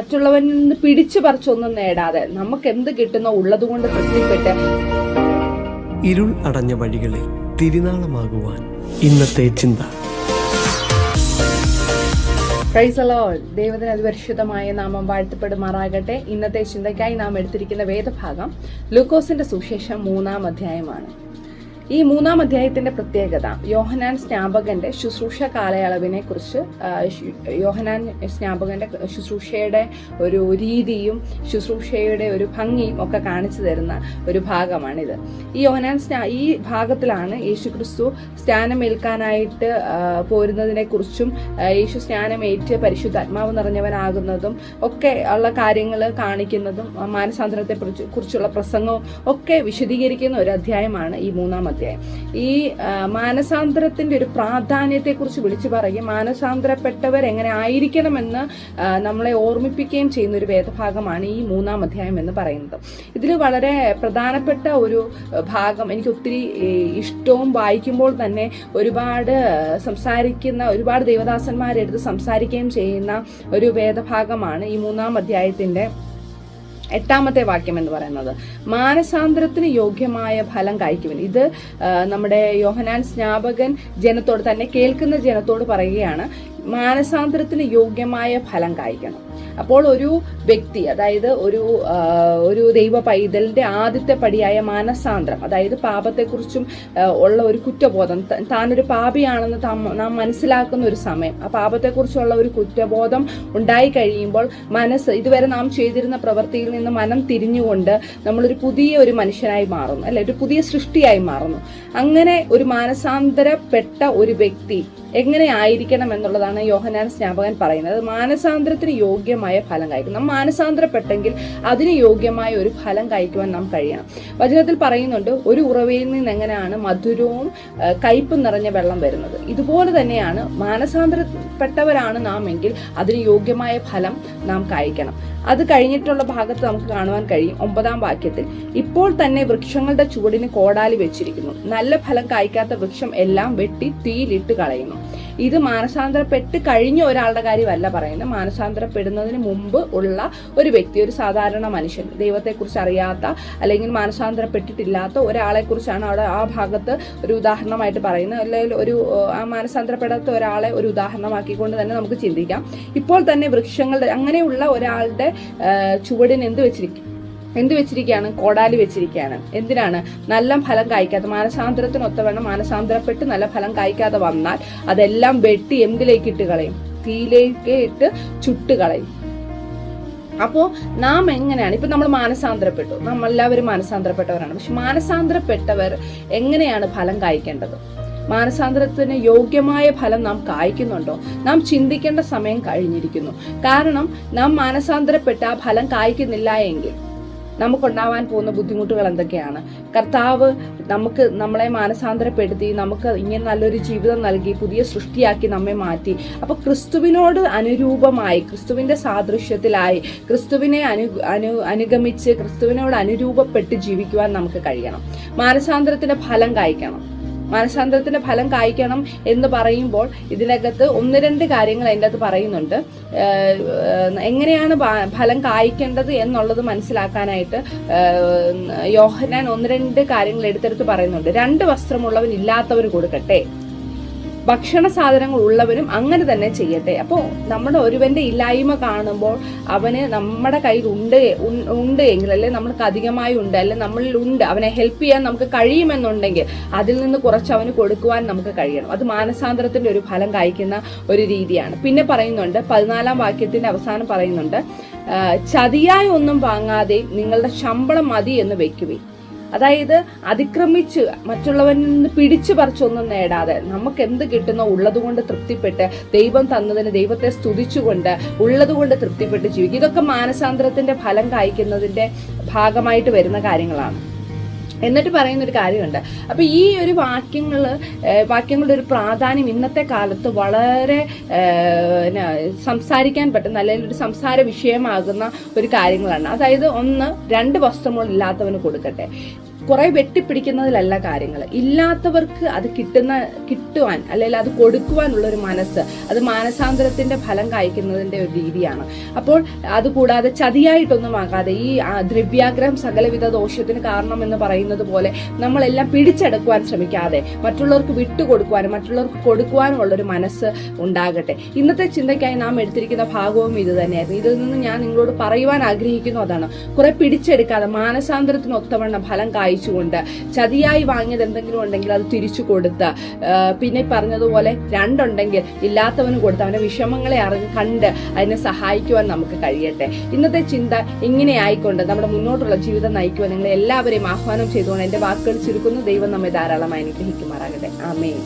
മറ്റുള്ളവരിൽ നിന്ന് പിടിച്ചു പറിച്ചൊന്നും നേടാതെ നമുക്ക് എന്ത് കിട്ടുന്നോ ഉള്ളതുകൊണ്ട് തൃപ്തിപ്പെട്ട് ഇരുൾ അടഞ്ഞ വഴികളിൽ തിരുനാളമാകുവാൻ ഇന്നത്തെ ചിന്ത. Praise the Lord. ദൈവത്തിന് അതിപരിശുദ്ധമായ നാമം വാഴ്ത്തപ്പെടുമാറാകട്ടെ. ഇന്നത്തെ ചിന്തയ്ക്കായി നാം എടുത്തിരിക്കുന്ന വേദഭാഗം ലൂക്കോസിന്റെ സുവിശേഷം 3-ാം അധ്യായമാണ്. ഈ 3-ാം അധ്യായത്തിന്റെ പ്രത്യേകത യോഹന്നാൻ സ്നാപകന്റെ ശുശ്രൂഷ കാലയളവിനെ കുറിച്ച്, യോഹന്നാൻ സ്നാപകന്റെ ശുശ്രൂഷയുടെ ഒരു രീതിയും ശുശ്രൂഷയുടെ ഒരു ഭംഗിയും ഒക്കെ കാണിച്ചു തരുന്ന ഒരു ഭാഗമാണിത്. ഈ ഭാഗത്തിലാണ് യേശുക്രിസ്തു സ്നാനമേൽക്കാനായിട്ട് പോരുന്നതിനെ കുറിച്ചും യേശു സ്നാനമേറ്റ് പരിശുദ്ധാത്മാവ് നിറഞ്ഞവനാകുന്നതും ഒക്കെ ഉള്ള കാര്യങ്ങൾ കാണിക്കുന്നതും മാനസാന്തരത്തെ കുറിച്ചുള്ള പ്രസംഗവും ഒക്കെ വിശദീകരിക്കുന്ന ഒരു അധ്യായമാണ് ഈ 3-ാം അധ്യായം. ഈ മാനസാന്തരത്തിന്റെ ഒരു പ്രാധാന്യത്തെക്കുറിച്ച് വിളിച്ചു പറയുകയും മാനസാന്തരപ്പെട്ടവർ എങ്ങനെ ആയിരിക്കണമെന്ന് നമ്മളെ ഓർമ്മിപ്പിക്കുകയും ചെയ്യുന്ന ഒരു വേദഭാഗമാണ് ഈ 3-ാം അധ്യായം എന്ന് പറയുന്നത്. ഇതിൽ വളരെ പ്രധാനപ്പെട്ട ഒരു ഭാഗം, എനിക്ക് ഒത്തിരി ഇഷ്ടവും വായിക്കുമ്പോൾ തന്നെ ഒരുപാട് ദൈവദാസന്മാരെടുത്ത് സംസാരിക്കുകയും ചെയ്യുന്ന ഒരു വേദഭാഗമാണ് ഈ 3-ാം അധ്യായത്തിന്റെ 8-ാമത്തെ വാക്യം എന്ന് പറയുന്നത്. മാനസാന്തരത്തിന് യോഗ്യമായ ഫലം കായ്ക്കുവിൻ. ഇത് നമ്മുടെ യോഹന്നാൻ സ്നാപകൻ ജനത്തോട്, തന്നെ കേൾക്കുന്ന ജനത്തോട് പറയുകയാണ്, മാനസാന്തരത്തിന് യോഗ്യമായ ഫലം കായ്ക്കണം. അപ്പോൾ ഒരു വ്യക്തി, അതായത് ഒരു ദൈവ പൈതലിന്റെ ആദ്യത്തെ പടിയായ മാനസാന്തരം, അതായത് പാപത്തെക്കുറിച്ചും ഉള്ള ഒരു കുറ്റബോധം, താനൊരു പാപിയാണെന്ന് നാം മനസ്സിലാക്കുന്ന ഒരു സമയം, ആ പാപത്തെക്കുറിച്ചുള്ള ഒരു കുറ്റബോധം ഉണ്ടായി കഴിയുമ്പോൾ മനസ്സ്, ഇതുവരെ നാം ചെയ്തിരുന്ന പ്രവൃത്തിയിൽ നിന്ന് മനം തിരിഞ്ഞുകൊണ്ട് നമ്മളൊരു പുതിയ മനുഷ്യനായി മാറുന്നു, അല്ലെ, ഒരു പുതിയ സൃഷ്ടിയായി മാറുന്നു. അങ്ങനെ ഒരു മാനസാന്തരപ്പെട്ട ഒരു വ്യക്തി എങ്ങനെ ആയിരിക്കണം എന്നുള്ളതാണ് യോഹന്നാൻ സ്നാപകൻ പറയുന്നത്. മാനസാന്തരത്തിന് യോഗ്യമായ ഫലം കായ്ക്കും. നാം മാനസാന്തരപ്പെട്ടെങ്കിൽ അതിന് യോഗ്യമായ ഒരു ഫലം കായ്ക്കുവാൻ നാം കഴിയണം. വചനത്തിൽ പറയുന്നുണ്ട്, ഒരു ഉറവയിൽ നിന്ന് എങ്ങനെയാണ് മധുരവും കയ്പും നിറഞ്ഞ വെള്ളം വരുന്നത്, ഇതുപോലെ തന്നെയാണ് മാനസാന്തരപ്പെട്ടവരാണ് നാം എങ്കിൽ അതിന് യോഗ്യമായ ഫലം നാം കായ്ക്കണം. അത് കഴിഞ്ഞിട്ടുള്ള ഭാഗത്ത് നമുക്ക് കാണുവാൻ കഴിയും 9-ാം വാക്യത്തിൽ, ഇപ്പോൾ തന്നെ വൃക്ഷങ്ങളുടെ ചുവടിന് കോടാലി വെച്ചിരിക്കുന്നു, നല്ല ഫലം കായ്ക്കാത്ത വൃക്ഷം എല്ലാം വെട്ടി തീയിലിട്ട് കളയുന്നു. ഇത് മാനസാന്തരപ്പെട്ട് കഴിഞ്ഞ ഒരാളുടെ കാര്യമല്ല പറയുന്നത്, മാനസാന്തരപ്പെടുന്നതിന് മുമ്പ് ഉള്ള ഒരു വ്യക്തി, ഒരു സാധാരണ മനുഷ്യൻ, ദൈവത്തെക്കുറിച്ച് അറിയാത്ത അല്ലെങ്കിൽ മാനസാന്തരപ്പെട്ടിട്ടില്ലാത്ത ഒരാളെ കുറിച്ചാണ് അവിടെ ആ ഭാഗത്ത് ഒരു ഉദാഹരണമായിട്ട് പറയുന്നത്. അല്ലെങ്കിൽ മാനസാന്തരപ്പെടാത്ത ഒരാളെ ഒരു ഉദാഹരണമാക്കിക്കൊണ്ട് തന്നെ നമുക്ക് ചിന്തിക്കാം. ഇപ്പോൾ തന്നെ വൃക്ഷങ്ങളുടെ, അങ്ങനെയുള്ള ഒരാളുടെ ചുവടിന് എന്ത് വെച്ചിരിക്കുകയാണ്? കോടാലി വെച്ചിരിക്കുകയാണ്. എന്തിനാണ്? നല്ല ഫലം കായ്ക്കാത്ത, മാനസാന്തരത്തിനൊത്തവണ്ണം മാനസാന്തരപ്പെട്ട് നല്ല ഫലം കായ്ക്കാതെ വന്നാൽ അതെല്ലാം വെട്ടി എന്തിലേക്ക് ഇട്ട് കളയും? തീയിലേക്ക് ഇട്ട് ചുട്ടുകളയും. അപ്പോൾ നാം എങ്ങനെയാണ്, ഇപ്പൊ നമ്മൾ മാനസാന്തരപ്പെട്ടു, നമ്മളെല്ലാവരും മാനസാന്തരപ്പെട്ടവരാണ്. പക്ഷെ മാനസാന്തരപ്പെട്ടവർ എങ്ങനെയാണ് ഫലം കായ്ക്കേണ്ടത്? മാനസാന്തരത്തിന് യോഗ്യമായ ഫലം നാം കായ്ക്കുന്നുണ്ടോ? നാം ചിന്തിക്കേണ്ട സമയം കഴിഞ്ഞിരിക്കുന്നു. കാരണം നാം മാനസാന്തരപ്പെട്ട് ആ ഫലം കായ്ക്കുന്നില്ല എങ്കിൽ നമുക്കുണ്ടാവാൻ പോകുന്ന ബുദ്ധിമുട്ടുകൾ എന്തൊക്കെയാണ്? കർത്താവ് നമ്മളെ മാനസാന്തരപ്പെടുത്തി നമുക്ക് ഇങ്ങനെ നല്ലൊരു ജീവിതം നൽകി പുതിയ സൃഷ്ടിയാക്കി നമ്മെ മാറ്റി. അപ്പൊ ക്രിസ്തുവിനോട് അനുരൂപമായി, ക്രിസ്തുവിന്റെ സാദൃശ്യത്തിലായി, ക്രിസ്തുവിനെ അനുഗമിച്ച് ക്രിസ്തുവിനോട് അനുരൂപപ്പെട്ട് ജീവിക്കുവാൻ നമുക്ക് കഴിയണം. മാനസാന്തരത്തിന്റെ ഫലം കായ്ക്കണം എന്ന് പറയുമ്പോൾ ഇതിനകത്ത് 1-2 കാര്യങ്ങൾ അതിൻ്റെ അകത്ത് പറയുന്നുണ്ട്. എങ്ങനെയാണ് ഫലം കായ്ക്കേണ്ടത് എന്നുള്ളത് മനസ്സിലാക്കാനായിട്ട് യോഹന്നാൻ 1-2 കാര്യങ്ങൾ എടുത്തെടുത്ത് പറയുന്നുണ്ട്. 2 വസ്ത്രമുള്ളവൻ ഇല്ലാത്തവർ കൊടുക്കട്ടെ, ഭക്ഷണ സാധനങ്ങൾ ഉള്ളവരും അങ്ങനെ തന്നെ ചെയ്യട്ടെ. അപ്പോൾ നമ്മുടെ ഒരുവന്റെ ഇല്ലായ്മ കാണുമ്പോൾ അവന് നമ്മുടെ കയ്യിൽ ഉണ്ട് എങ്കിൽ, അല്ലെ നമ്മൾക്ക് അധികമായി ഉണ്ട്, അല്ലെ നമ്മളിൽ ഉണ്ട്, അവനെ ഹെൽപ്പ് ചെയ്യാൻ നമുക്ക് കഴിയുമെന്നുണ്ടെങ്കിൽ അതിൽ നിന്ന് കുറച്ച് അവന് കൊടുക്കുവാൻ നമുക്ക് കഴിയണം. അത് മാനസാന്തരത്തിന്റെ ഒരു ഫലം കായ്ക്കുന്ന ഒരു രീതിയാണ്. പിന്നെ പറയുന്നുണ്ട്, 14-ാം വാക്യത്തിന്റെ അവസാനം പറയുന്നുണ്ട്, ചതിയായി ഒന്നും വാങ്ങാതെ നിങ്ങളുടെ ശമ്പളം മതി എന്ന് വെക്കുവിൻ. അതായത് അതിക്രമിച്ച് മറ്റുള്ളവരിൽ നിന്ന് പിടിച്ചു പറിച്ചൊന്നും നേടാതെ നമുക്ക് എന്ത് കിട്ടുന്നോ ഉള്ളതുകൊണ്ട് തൃപ്തിപ്പെട്ട്, ദൈവം തന്നതിന് ദൈവത്തെ സ്തുതിച്ചുകൊണ്ട് ഉള്ളതുകൊണ്ട് തൃപ്തിപ്പെട്ട് ജീവിക്കും. ഇതൊക്കെ മാനസാന്തരത്തിന്റെ ഫലം കായ്ക്കുന്നതിന്റെ ഭാഗമായിട്ട് വരുന്ന കാര്യങ്ങളാണ്. എന്നിട്ട് പറയുന്നൊരു കാര്യമുണ്ട്. അപ്പൊ ഈ ഒരു വാക്യങ്ങളുടെ ഒരു പ്രാധാന്യം ഇന്നത്തെ കാലത്ത് വളരെ സംസാരിക്കാൻ പറ്റുന്ന, അല്ലെങ്കിൽ ഒരു സംസാര വിഷയമാകുന്ന ഒരു കാര്യങ്ങളാണ്. അതായത് 1, 2 വസ്ത്രങ്ങളില്ലാത്തവന് കൊടുക്കട്ടെ. കുറെ വെട്ടിപ്പിടിക്കുന്നതിലല്ല കാര്യങ്ങൾ. ഇല്ലാത്തവർക്ക് അത് കിട്ടുവാൻ അല്ലെങ്കിൽ അത് കൊടുക്കുവാനുള്ള ഒരു മനസ്സ്, അത് മാനസാന്തരത്തിന്റെ ഫലം കായ്ക്കുന്നതിന്റെ ഒരു രീതിയാണ്. അപ്പോൾ അതുകൂടാതെ ചതിയായിട്ടൊന്നും ആകാതെ, ഈ ദ്രവ്യാഗ്രഹം സകലവിധ ദോഷത്തിന് കാരണം എന്ന് പറയുന്നത് പോലെ നമ്മളെല്ലാം പിടിച്ചെടുക്കുവാൻ ശ്രമിക്കാതെ മറ്റുള്ളവർക്ക് വിട്ടുകൊടുക്കുവാനും മറ്റുള്ളവർക്ക് കൊടുക്കുവാനും ഉള്ളൊരു മനസ്സ് ഉണ്ടാകട്ടെ. ഇന്നത്തെ ചിന്തയ്ക്കായി നാം എടുത്തിരിക്കുന്ന ഭാഗവും ഇത് തന്നെയായിരുന്നു. ഇതിൽ നിന്ന് ഞാൻ നിങ്ങളോട് പറയുവാൻ ആഗ്രഹിക്കുന്നു അതാണ്, കുറെ പിടിച്ചെടുക്കാതെ മാനസാന്തരത്തിന് ഒത്തവണ്ണം ഫലം കായ്ച്ചുകൊണ്ട്, ചതിയായി വാങ്ങിയത് എന്തെങ്കിലും ഉണ്ടെങ്കിൽ അത് തിരിച്ചു കൊടുത്ത്, പിന്നെ പറഞ്ഞതുപോലെ രണ്ടുണ്ടെങ്കിൽ ഇല്ലാത്തവന് കൊടുത്ത് അവന്റെ വിഷമങ്ങളെ കണ്ട് അതിനെ സഹായിക്കുവാൻ നമുക്ക് കഴിയട്ടെ. ഇന്നത്തെ ചിന്ത ഇങ്ങനെ ആയിക്കൊണ്ട് നമ്മുടെ മുന്നോട്ടുള്ള ജീവിതം നയിക്കുവാൻ നിങ്ങൾ എല്ലാവരെയും ആഹ്വാനം ചെയ്തുകൊണ്ട് എന്റെ വാക്കുകൾ ചുരുക്കുന്നു. ദൈവം നമ്മെ ധാരാളമായി അനുഗ്രഹിക്കുമാറാകട്ടെ. ആമേൻ.